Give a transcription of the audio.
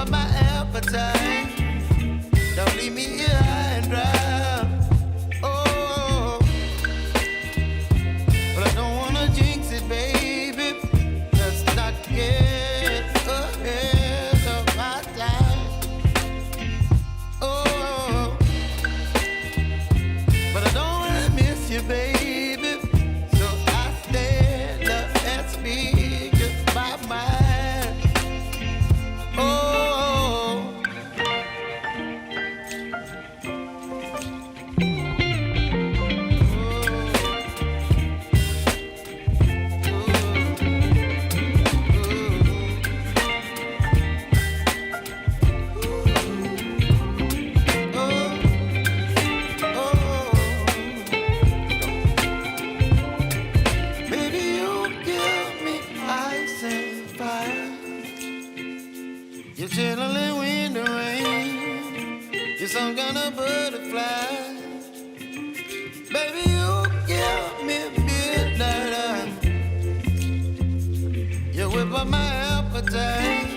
up my appetite. Don't leave me here high and dry. Oh, but I don't wanna jinx it, baby. Let's not get ahead of my time. Oh, but I don't wanna miss you, baby. So I stand up and speak my mind. Oh. You're chilling when the rain. You're some kind of butterfly. Baby, you give me midnight. You whip up my appetite.